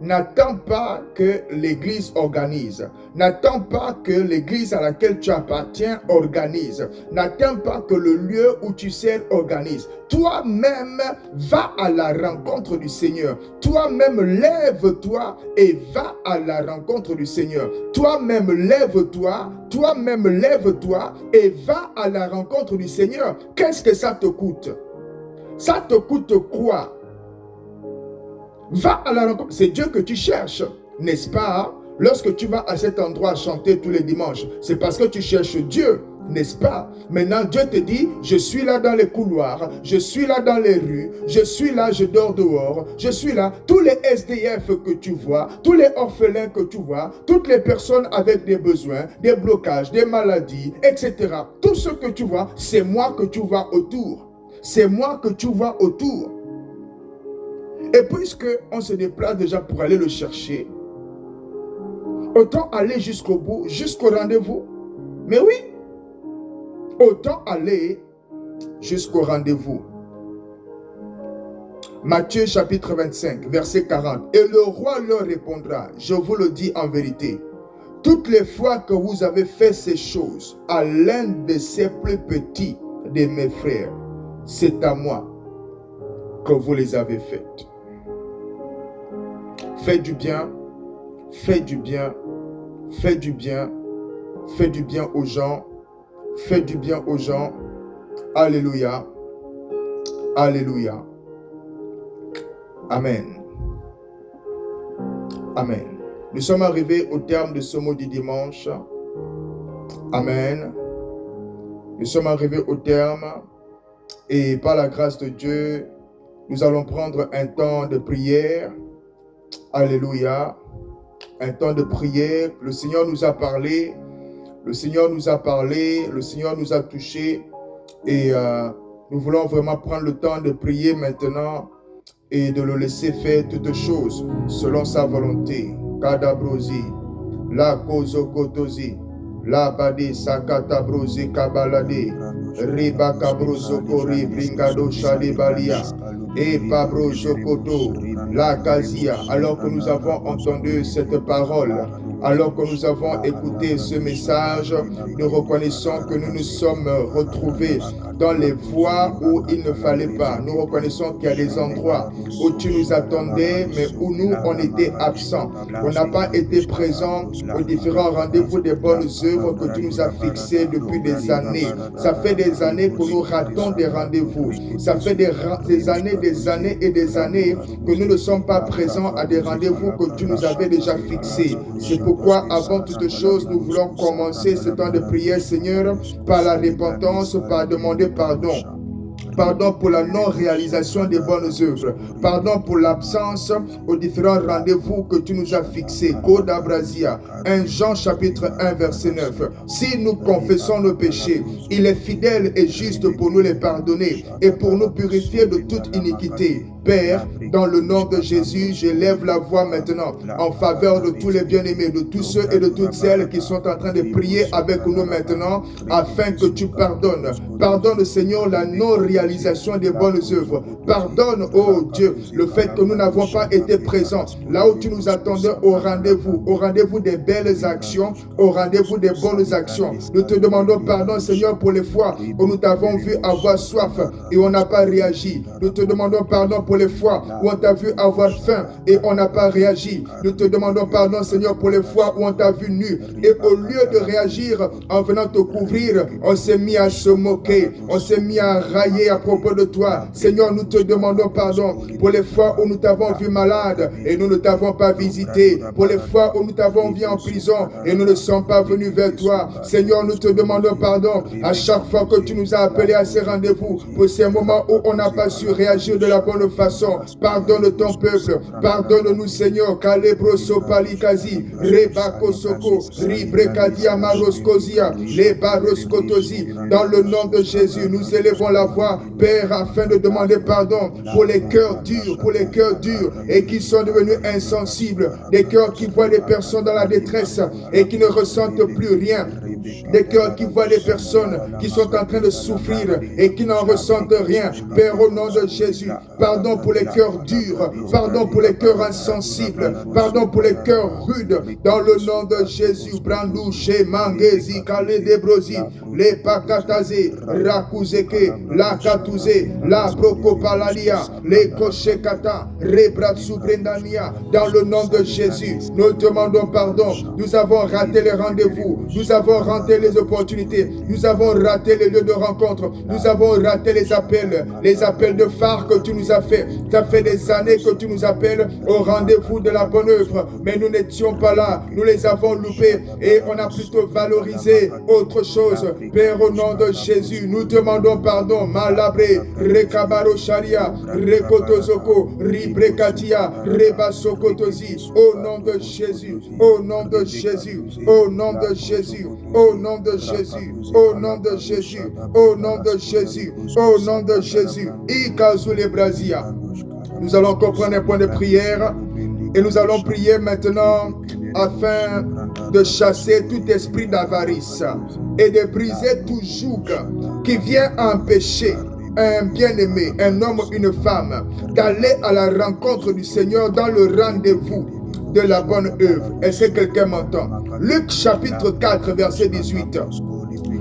n'attends pas que l'Église organise. N'attends pas que l'Église à laquelle tu appartiens organise. N'attends pas que le lieu où tu sers organise. Toi-même, va à la rencontre du Seigneur. Toi-même, lève-toi et va à la rencontre du Seigneur. Toi-même, lève-toi. Toi-même, lève-toi et va à la rencontre du Seigneur. Qu'est-ce que ça te coûte? Ça te coûte quoi? Va à la rencontre. C'est Dieu que tu cherches, n'est-ce pas? Lorsque tu vas à cet endroit chanter tous les dimanches, c'est parce que tu cherches Dieu, n'est-ce pas? Maintenant, Dieu te dit, je suis là dans les couloirs, je suis là dans les rues, je suis là, je dors dehors, je suis là. Tous les SDF que tu vois, tous les orphelins que tu vois, toutes les personnes avec des besoins, des blocages, des maladies, etc. Tout ce que tu vois, c'est moi que tu vois autour. C'est moi que tu vois autour. Et puisque on se déplace déjà pour aller le chercher, autant aller jusqu'au bout, jusqu'au rendez-vous. Mais oui, autant aller jusqu'au rendez-vous. Matthieu chapitre 25, verset 40. Et le roi leur répondra, je vous le dis en vérité, toutes les fois que vous avez fait ces choses à l'un de ces plus petits de mes frères, c'est à moi que vous les avez faites. Fais du bien, fais du bien, fais du bien, fais du bien aux gens, fais du bien aux gens. Alléluia, alléluia. Amen. Amen. Nous sommes arrivés au terme de ce mot du dimanche. Amen. Nous sommes arrivés au terme et par la grâce de Dieu, nous allons prendre un temps de prière. Alléluia. Un temps de prière. Le Seigneur nous a parlé. Le Seigneur nous a parlé. Le Seigneur nous a touchés. Et nous voulons vraiment prendre le temps de prier maintenant et de le laisser faire toutes choses selon sa volonté. Kadabrosi, la kozokotozi, la bade sakatabrosi kabalade, riba kabroso kori bringado shalibalia, et pabro jokoto, la kazia. Alors que nous avons entendu cette parole, Alors que nous avons écouté ce message, nous reconnaissons que nous nous sommes retrouvés dans les voies où il ne fallait pas. Nous reconnaissons qu'il y a des endroits où tu nous attendais, mais où nous, on était absents. On n'a pas été présents aux différents rendez-vous des bonnes œuvres que tu nous as fixés depuis des années. Ça fait des années que nous ratons des rendez-vous. Ça fait des années et des années que nous ne sommes pas présents à des rendez-vous que tu nous avais déjà fixés. C'est pourquoi, avant toute chose, nous voulons commencer ce temps de prière, Seigneur, par la repentance, par demander pardon. Pardon pour la non-réalisation des bonnes œuvres. Pardon pour l'absence aux différents rendez-vous que tu nous as fixés. Coda Brasia, 1 Jean chapitre 1 verset 9. Si nous confessons nos péchés, il est fidèle et juste pour nous les pardonner et pour nous purifier de toute iniquité. Père, dans le nom de Jésus, j'élève la voix maintenant en faveur de tous les bien-aimés, de tous ceux et de toutes celles qui sont en train de prier avec nous maintenant, afin que tu pardonnes. Pardonne, Seigneur, la non-réalisation des bonnes œuvres. Pardonne, oh Dieu, le fait que nous n'avons pas été présents là où tu nous attendais au rendez-vous des belles actions, au rendez-vous des bonnes actions. Nous te demandons pardon, Seigneur, pour les fois où nous t'avons vu avoir soif et on n'a pas réagi. Nous te demandons pardon pour les fois où on t'a vu avoir faim et on n'a pas réagi. Nous te demandons pardon, Seigneur, pour les fois où on t'a vu nu et au lieu de réagir en venant te couvrir, on s'est mis à se moquer, on s'est mis à railler à propos de toi. Seigneur, nous te demandons pardon pour les fois où nous t'avons vu malade et nous ne t'avons pas visité, pour les fois où nous t'avons vu en prison et nous ne sommes pas venus vers toi. Seigneur, nous te demandons pardon à chaque fois que tu nous as appelés à ces rendez-vous, pour ces moments où on n'a pas su réagir de la bonne façon. Pardonne ton peuple, pardonne-nous, Seigneur. Kalebroso palikazi, rebakosoko, ribrekadia maroskosia, lebaroskotosi. Dans le nom de Jésus, nous élevons la voix, Père, afin de demander pardon pour les cœurs durs, et qui sont devenus insensibles, des cœurs qui voient des personnes dans la détresse et qui ne ressentent plus rien, des cœurs qui voient des personnes qui sont en train de souffrir et qui n'en ressentent rien. Père, au nom de Jésus, pardon pour les cœurs durs, pardon pour les cœurs insensibles, pardon pour les cœurs rudes, dans le nom de Jésus. Brandou, Mangezi, Kale Debrosi, les Pakataze, Rakuzeke, la Katouze, la Prokopalalia, les Koshekata, Rebratsu Brendania, dans le nom de Jésus. Nous demandons pardon. Nous avons raté les rendez-vous, nous avons raté les opportunités, nous avons raté les lieux de rencontre, nous avons raté les appels de phare que tu nous as fait. Ça fait des années que tu nous appelles au rendez-vous de la bonne œuvre, mais nous n'étions pas là, nous les avons loupés et on a plutôt valorisé autre chose. Père, au nom de Jésus, nous demandons pardon. Malabré, Rekabaro Sharia, Rekotozoko, Ribrekatia, Rebasokotozi, au nom de Jésus, au nom de Jésus, au nom de Jésus, au nom de Jésus, au nom de Jésus, au nom de Jésus, au nom de Jésus. Ikazule Brazia. Nous allons comprendre un point de prière et nous allons prier maintenant afin de chasser tout esprit d'avarice et de briser tout joug qui vient empêcher un bien-aimé, un homme, une femme, d'aller à la rencontre du Seigneur dans le rendez-vous de la bonne œuvre. Est-ce que quelqu'un m'entend? Luc chapitre 4 verset 18.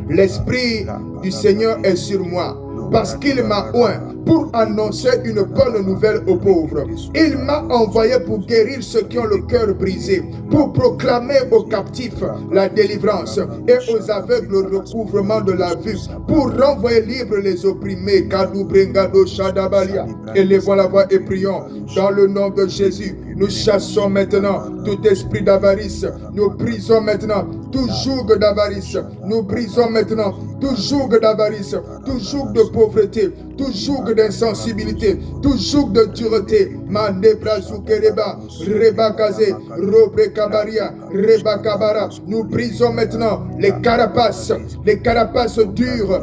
L'Esprit du Seigneur est sur moi, parce qu'il m'a oint pour annoncer une bonne nouvelle aux pauvres. Il m'a envoyé pour guérir ceux qui ont le cœur brisé, pour proclamer aux captifs la délivrance et aux aveugles le recouvrement de la vue, pour renvoyer libres les opprimés. Élevons la voix et prions dans le nom de Jésus. Nous chassons maintenant tout esprit d'avarice. Nous brisons maintenant tout joug d'avarice. Nous brisons maintenant tout joug d'avarice, tout joug de pauvreté, tout joug d'insensibilité, tout joug de dureté. Mande brazukereba, rebakaze, robrekabaria, rebakabara. Nous brisons maintenant les carapaces dures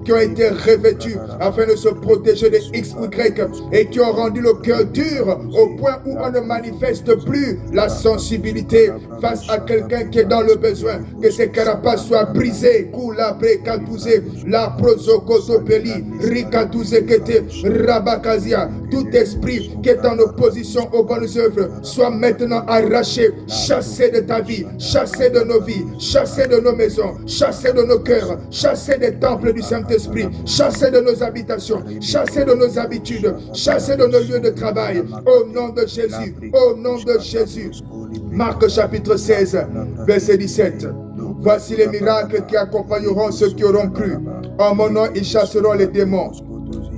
qui ont été revêtues afin de se protéger des X ou Y et qui ont rendu le cœur dur au point où on ne manifeste plus la sensibilité face à quelqu'un qui est dans le besoin. Que ces carapaces soient brisées. Kula brekatouze, la prosokotopeli, Rikatuzekete, Rabakazia. Tout esprit qui est en opposition aux bonnes œuvres soit maintenant arraché, chassé de ta vie, chassé de nos vies, chassé de nos maisons, chassé de nos cœurs, chassé des temples du Saint-Esprit, chassé de nos habitations, chassé de nos habitudes, chassé de nos lieux de travail. Au nom de Jésus, au nom de Jésus. Marc chapitre 16, verset 17. Voici les miracles qui accompagneront ceux qui auront cru. En mon nom, ils chasseront les démons.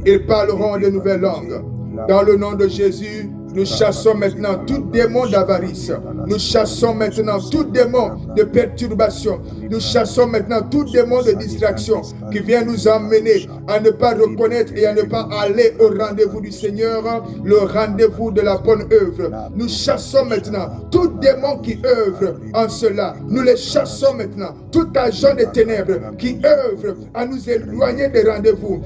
Ils parleront de nouvelles langues. Dans le nom de Jésus, nous chassons maintenant tout démon d'avarice. Nous chassons maintenant tout démon de perturbation. Nous chassons maintenant tout démon de distraction qui vient nous emmener à ne pas reconnaître et à ne pas aller au rendez-vous du Seigneur, le rendez-vous de la bonne œuvre. Nous chassons maintenant tout démon qui œuvre en cela. Nous les chassons maintenant. Tout agent des ténèbres qui œuvre à nous éloigner des rendez-vous.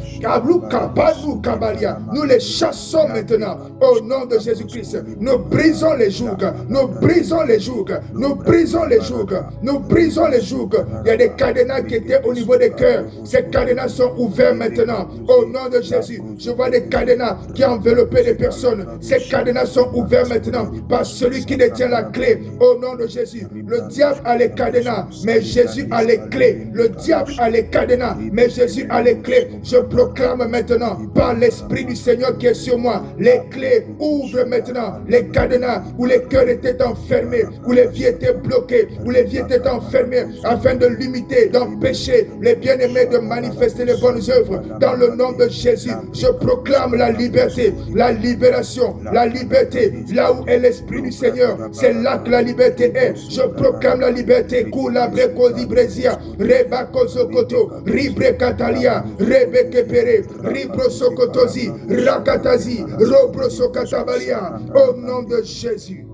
Nous les chassons maintenant au nom de Jésus-Christ. Nous brisons les jougs. Nous brisons les jougs. Nous brisons les jougs. Nous brisons les jougs. Il y a des cadenas qui étaient au niveau des cœurs. Ces cadenas sont ouverts maintenant au nom de Jésus. Je vois des cadenas qui enveloppaient les personnes. Ces cadenas sont ouverts maintenant par celui qui détient la clé au nom de Jésus. Le diable a les cadenas, mais Jésus a les clés. Le diable a les cadenas, mais Jésus a les clés. Je proclame maintenant par l'Esprit du Seigneur qui est sur moi, les clés ouvrent maintenant les cadenas où les cœurs étaient enfermés, où les vies étaient bloquées, où les vies étaient enfermées, afin de limiter, d'empêcher les bien-aimés de manifester les bonnes œuvres. Dans le nom de Jésus, je proclame la liberté, la libération, la liberté. Là où est l'Esprit du Seigneur, c'est là que la liberté est. Je proclame la liberté. Kula brekozi brezia, reba kozokoto, ribre katalia, rebe kepere, ribro sokotozi, rakatazi, robro sokatabalia. Au nom de Jésus.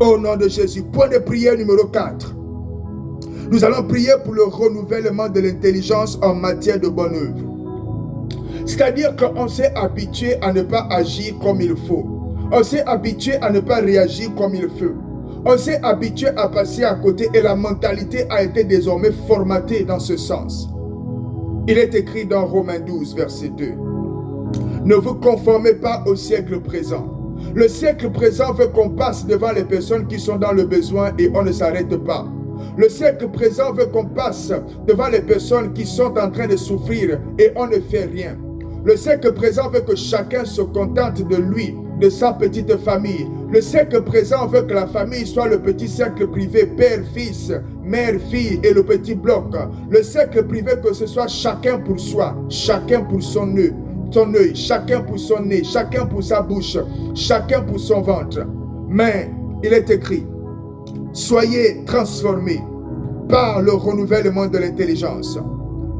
Au nom de Jésus. Point de prière numéro 4. Nous allons prier pour le renouvellement de l'intelligence en matière de bonne œuvre. C'est-à-dire qu'on s'est habitué à ne pas agir comme il faut. On s'est habitué à ne pas réagir comme il faut. On s'est habitué à passer à côté et la mentalité a été désormais formatée dans ce sens. Il est écrit dans Romains 12, verset 2. Ne vous conformez pas au siècle présent. Le siècle présent veut qu'on passe devant les personnes qui sont dans le besoin et on ne s'arrête pas. Le siècle présent veut qu'on passe devant les personnes qui sont en train de souffrir et on ne fait rien. Le siècle présent veut que chacun se contente de lui, de sa petite famille. Le siècle présent veut que la famille soit le petit cercle privé, père, fils, mère, fille et le petit bloc. Le cercle privé que ce soit chacun pour soi, chacun pour son œil, chacun pour son nez, chacun pour sa bouche, chacun pour son ventre. Mais il est écrit, soyez transformés par le renouvellement de l'intelligence,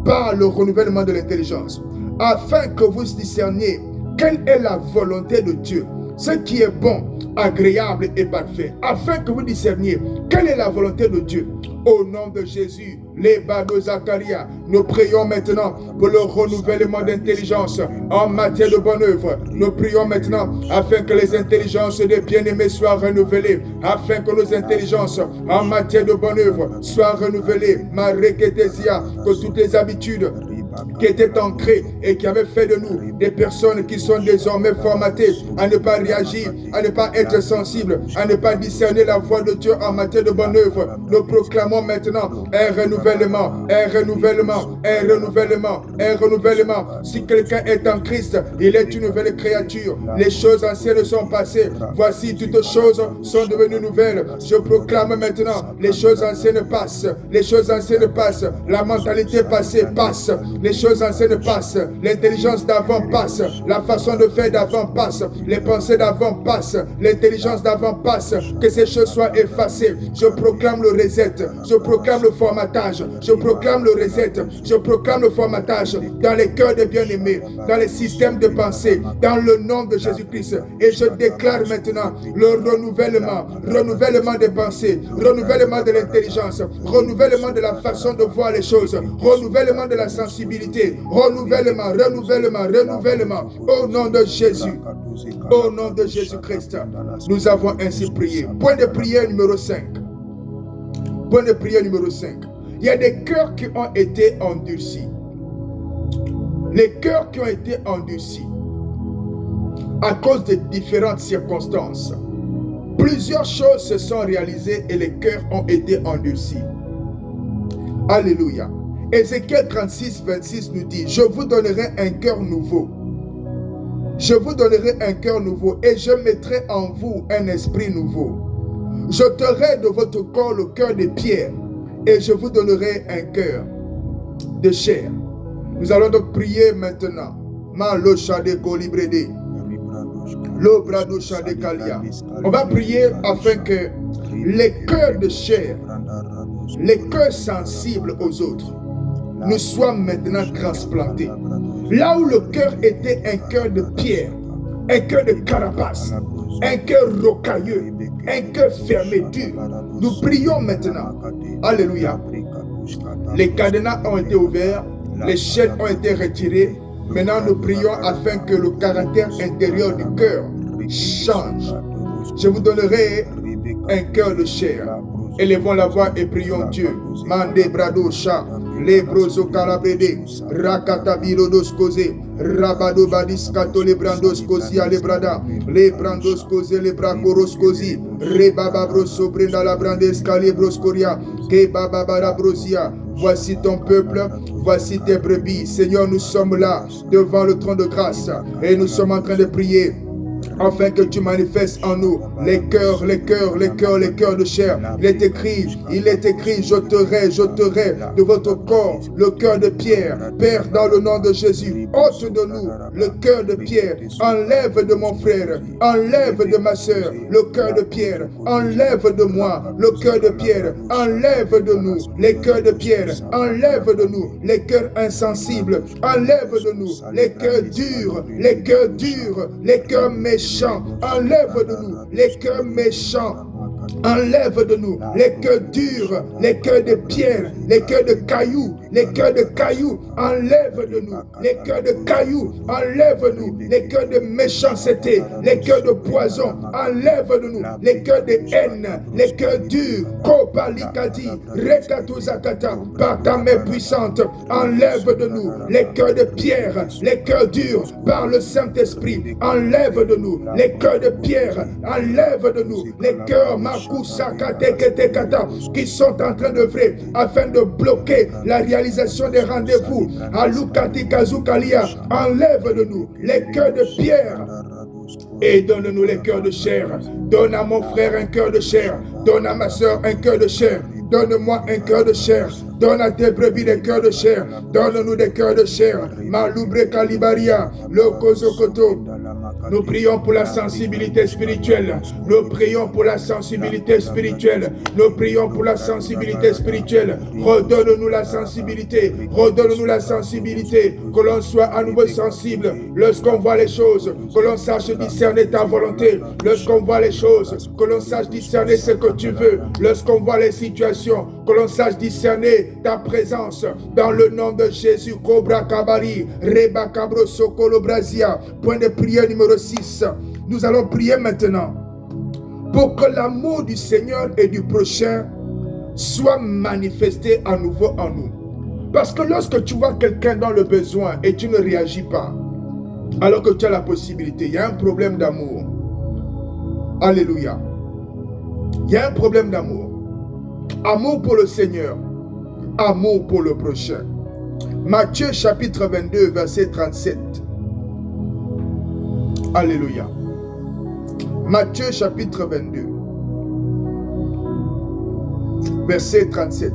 par le renouvellement de l'intelligence, afin que vous discerniez quelle est la volonté de Dieu, ce qui est bon, agréable et parfait, afin que vous discerniez quelle est la volonté de Dieu. Au nom de Jésus, les Bado Zacharia, nous prions maintenant pour le renouvellement d'intelligence en matière de bonne œuvre. Nous prions maintenant afin que les intelligences des bien-aimés soient renouvelées, afin que nos intelligences en matière de bonne œuvre soient renouvelées. Mareketesia, que toutes les habitudes qui étaient ancrées et qui avaient fait de nous des personnes qui sont désormais formatées à ne pas réagir, à ne pas être sensibles, à ne pas discerner la voix de Dieu en matière de bonne œuvre. Nous proclamons maintenant un renouvellement, un renouvellement, un renouvellement, un renouvellement. Si quelqu'un est en Christ, il est une nouvelle créature. Les choses anciennes sont passées. Voici, toutes choses sont devenues nouvelles. Je proclame maintenant, les choses anciennes passent. Les choses anciennes passent. La mentalité passée passe. Les choses anciennes passent, l'intelligence d'avant passe, la façon de faire d'avant passe, les pensées d'avant passent, l'intelligence d'avant passe, que ces choses soient effacées. Je proclame le reset, je proclame le formatage, je proclame le reset, je proclame le formatage dans les cœurs des bien-aimés, dans les systèmes de pensée, dans le nom de Jésus-Christ. Et je déclare maintenant le renouvellement des pensées, renouvellement de l'intelligence, renouvellement de la façon de voir les choses, renouvellement de la sensibilité, renouvellement, au nom de Jésus, au nom de Jésus-Christ. Nous avons ainsi prié. Point de prière numéro 5. Point de prière numéro 5. Il y a des cœurs qui ont été endurcis. Les cœurs qui ont été endurcis à cause de différentes circonstances. Plusieurs choses se sont réalisées et les cœurs ont été endurcis. Alléluia. Ézéchiel 36, 26 nous dit, je vous donnerai un cœur nouveau. Je vous donnerai un cœur nouveau et je mettrai en vous un esprit nouveau. J'ôterai de votre corps le cœur de pierre et je vous donnerai un cœur de chair. Nous allons donc prier maintenant. On va prier afin que les cœurs de chair, les cœurs sensibles aux autres, nous soient maintenant transplantés. Là où le cœur était un cœur de pierre, un cœur de carapace, un cœur rocailleux, un cœur fermé, dur, nous prions maintenant. Alléluia. Les cadenas ont été ouverts, les chaînes ont été retirées. Maintenant, nous prions afin que le caractère intérieur du cœur change. Je vous donnerai un cœur de chair. Élevons la voix et prions Dieu. Mande brado cha, les broso calabrede, rakata birodos cosé, rabado badis cato les brandos cosi à les brada, les brandos cosé les bracoros cosi, rebaba broso brenda la brandes cali broscoria, que baba brosia. Voici ton peuple, voici tes brebis. Seigneur, nous sommes là devant le trône de grâce et nous sommes en train de prier afin que tu manifestes en nous les cœurs, les cœurs, les cœurs, les cœurs de chair. Il est écrit, j'ôterai de votre corps le cœur de pierre. Père, dans le nom de Jésus, ôte de nous le cœur de pierre. Enlève de mon frère, enlève de ma soeur le cœur de pierre. Enlève de moi le cœur de pierre. Enlève de nous les cœurs de pierre. Enlève de nous les cœurs insensibles. Enlève de nous les cœurs durs, les cœurs durs, les cœurs méchants. Enlève de nous les cœurs méchants. Enlève de nous les cœurs durs, les cœurs de pierre, les cœurs de cailloux, les cœurs de cailloux. Enlève de nous les cœurs de cailloux. Enlève de nous les cœurs de méchanceté, les cœurs de poison. Enlève de nous les cœurs de haine, les cœurs durs. Kopalikadi, rekatuzakata, par ta main puissante. Enlève de nous les cœurs de pierre, les cœurs durs, par le Saint-Esprit. Enlève de nous les cœurs de pierre. Enlève de nous les cœurs qui sont en train d'œuvrer afin de bloquer la réalisation des rendez-vous. Enlève de nous les cœurs de pierre et donne-nous les cœurs de chair. Donne à mon frère un cœur de chair. Donne à ma soeur un cœur de chair. Donne-moi un cœur de chair. Donne à tes brebis des cœurs de chair. Donne-nous des cœurs de chair. Maloubre Kalibaria, le Kozokoto. Nous prions pour la sensibilité spirituelle. Nous prions pour la sensibilité spirituelle. Nous prions pour la sensibilité spirituelle. Redonne-nous la sensibilité. Redonne-nous la sensibilité. Que l'on soit à nouveau sensible lorsqu'on voit les choses. Que l'on sache discerner ta volonté. Lorsqu'on voit les choses. Que l'on sache discerner ce que tu veux. Lorsqu'on voit les situations. Que l'on sache discerner ta présence. Dans le nom de Jésus. Cobra Kabari. Reba Kabro Sokolo Brazia. Point de prière numéro 6. Nous allons prier maintenant pour que l'amour du Seigneur et du prochain soit manifesté à nouveau en nous. Parce que lorsque tu vois quelqu'un dans le besoin et tu ne réagis pas, alors que tu as la possibilité, il y a un problème d'amour. Alléluia. Il y a un problème d'amour. Amour pour le Seigneur, amour pour le prochain. Matthieu chapitre 22, verset 37. Alléluia. Matthieu chapitre 22, verset 37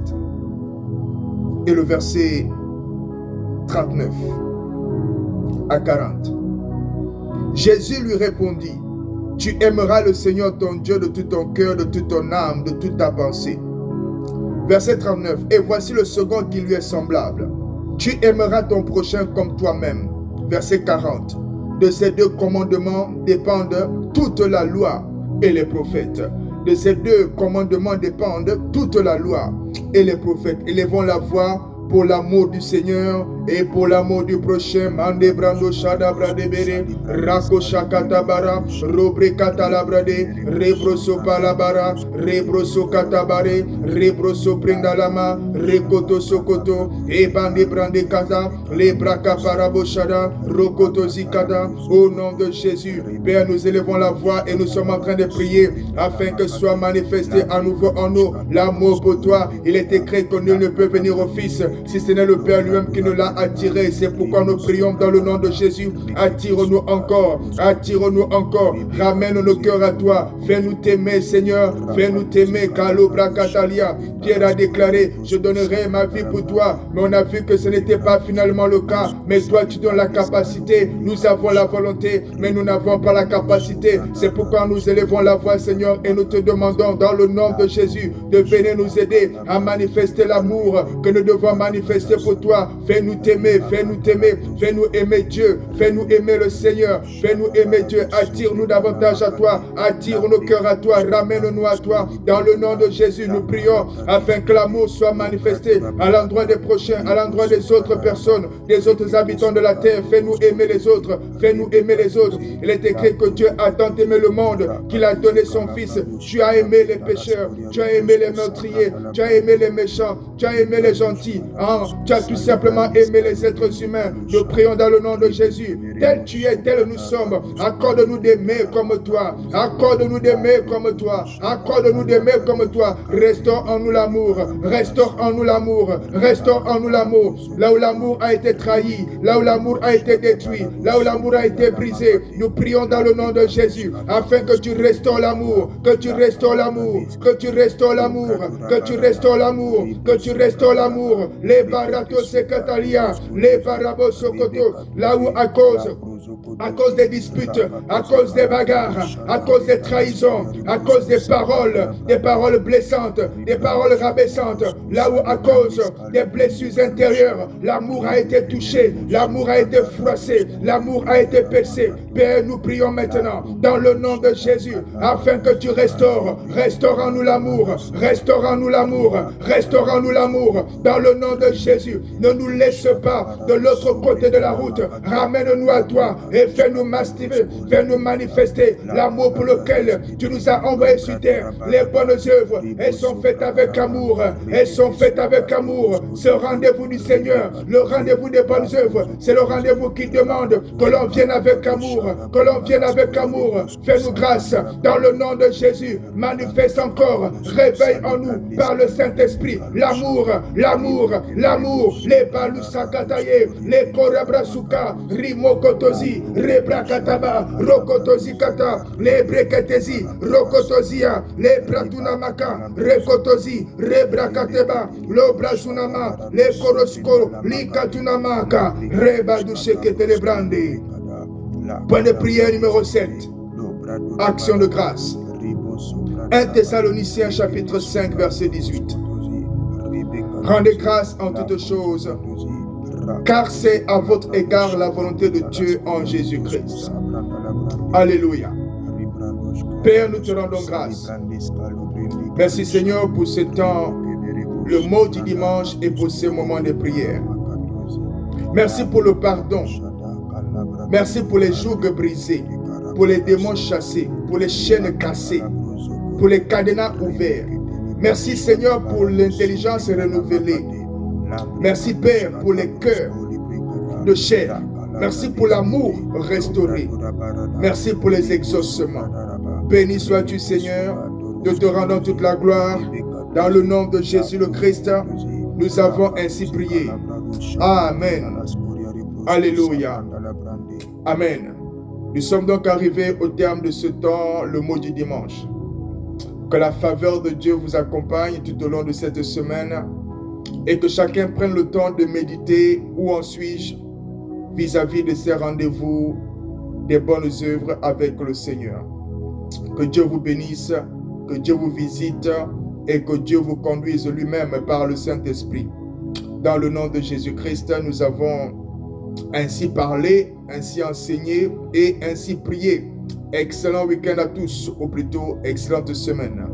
et le verset 39 à 40. Jésus lui répondit, « Tu aimeras le Seigneur ton Dieu de tout ton cœur, de toute ton âme, de toute ta pensée. » Verset 39. Et voici le second qui lui est semblable. « Tu aimeras ton prochain comme toi-même. » Verset 40. De ces deux commandements dépendent toute la loi et les prophètes. De ces deux commandements dépendent toute la loi et les prophètes. Élevons la voix pour l'amour du Seigneur et pour l'amour du prochain. Mande brando shada brade bere, rako shakata bara, robre kata la brade, rebroso palabara, rebroso katabare, rebroso prendalama, rekoto sokoto, et bande brande kata, les braka paraboshada, rokoto zikada. Au nom de Jésus, Père, nous élevons la voix et nous sommes en train de prier afin que soit manifesté à nouveau en nous l'amour pour toi. Il est écrit que nul ne peut venir au Fils si ce n'est le Père lui-même qui nous l'a attiré. C'est pourquoi nous prions dans le nom de Jésus. Attire-nous encore, attire-nous encore, ramène nos cœurs à toi. Fais-nous t'aimer, Seigneur, fais-nous t'aimer. Kalobra Katalia, Pierre a déclaré, je donnerai ma vie pour toi. Mais on a vu que ce n'était pas finalement le cas. Mais toi, tu donnes la capacité. Nous avons la volonté, mais nous n'avons pas la capacité. C'est pourquoi nous élevons la voix, Seigneur, et nous te demandons dans le nom de Jésus de venir nous aider à manifester l'amour que nous devons manifester pour toi. Fais-nous t'aimer, fais-nous t'aimer, fais-nous aimer Dieu, fais-nous aimer le Seigneur, fais-nous aimer Dieu. Attire-nous davantage à toi, attire nos cœurs à toi, ramène-nous à toi. Dans le nom de Jésus, nous prions afin que l'amour soit manifesté à l'endroit des prochains, à l'endroit des autres personnes, des autres habitants de la terre. Fais-nous aimer les autres, fais-nous aimer les autres. Il est écrit que Dieu a tant aimé le monde qu'il a donné son Fils. Tu as aimé les pécheurs, tu as aimé les meurtriers, tu as aimé les méchants, tu as aimé les gentils. Tu as tout simplement aimé les êtres humains. Nous prions dans le nom de Jésus. Tel tu es, tel nous sommes. Accorde-nous d'aimer comme toi. Accorde-nous d'aimer comme toi. Accorde-nous d'aimer comme toi. Restaure en nous l'amour. Restaure en nous l'amour. Restaure en nous l'amour. Là où l'amour a été trahi, là où l'amour a été détruit, là où l'amour a été brisé, nous prions dans le nom de Jésus afin que tu restaures l'amour, que tu restaures l'amour, que tu restaures l'amour, que tu restaures l'amour, que tu restaures l'amour. Les baratos sekatalia, les barabos sokoto, là où à cause des disputes, à cause des bagarres, à cause des trahisons, à cause des paroles blessantes, des paroles rabaissantes, là où à cause des blessures intérieures, l'amour a été touché, l'amour a été froissé, l'amour a été percé. Père, nous prions maintenant dans le nom de Jésus afin que tu restaures en nous l'amour, restaure en nous l'amour, restaure en nous l'amour dans le nom de Jésus. Ne nous laisse pas de l'autre côté de la route, ramène-nous à toi et fais-nous mastiver, fais-nous manifester l'amour pour lequel tu nous as envoyés sur terre. Les bonnes œuvres, elles sont faites avec amour, elles sont faites avec amour. Ce rendez-vous du Seigneur, le rendez-vous des bonnes œuvres, c'est le rendez-vous qui demande que l'on vienne avec amour, que l'on vienne avec amour. Fais-nous grâce dans le nom de Jésus. Manifeste encore, réveille en nous par le Saint-Esprit l'amour, l'amour, l'amour. Les balusakataye, les korabrasuka, rimokotozi, rebrakataba, rokotozi kata, les breketezi, rokotozia, les bratunamaka, rekotozi, rebrakateba, l'obrazunama, les korosko, likatunamaka, rebadusheketelebrande. Point de prière numéro 7. Action de grâce. 1 Thessaloniciens chapitre 5 verset 18. Rendez grâce en toutes choses, car c'est à votre égard la volonté de Dieu en Jésus-Christ. Alléluia. Père, nous te rendons grâce. Merci Seigneur pour ce temps, le mot du dimanche et pour ce moment de prière. Merci pour le pardon. Merci pour les jougs brisés, pour les démons chassés, pour les chaînes cassées, pour les cadenas ouverts. Merci Seigneur pour l'intelligence renouvelée. Merci Père pour les cœurs de chair. Merci pour l'amour restauré. Merci pour les exaucements. Béni sois-tu Seigneur, nous te rendons toute la gloire. Dans le nom de Jésus le Christ, nous avons ainsi prié. Amen. Alléluia. Amen. Nous sommes donc arrivés au terme de ce temps, le mot du dimanche. Que la faveur de Dieu vous accompagne tout au long de cette semaine et que chacun prenne le temps de méditer où en suis-je vis-à-vis de ces rendez-vous des bonnes œuvres avec le Seigneur. Que Dieu vous bénisse, que Dieu vous visite et que Dieu vous conduise lui-même par le Saint-Esprit. Dans le nom de Jésus-Christ, nous avons ainsi parlé, ainsi enseigné et ainsi prié. Excellent week-end à tous, ou plutôt excellente semaine.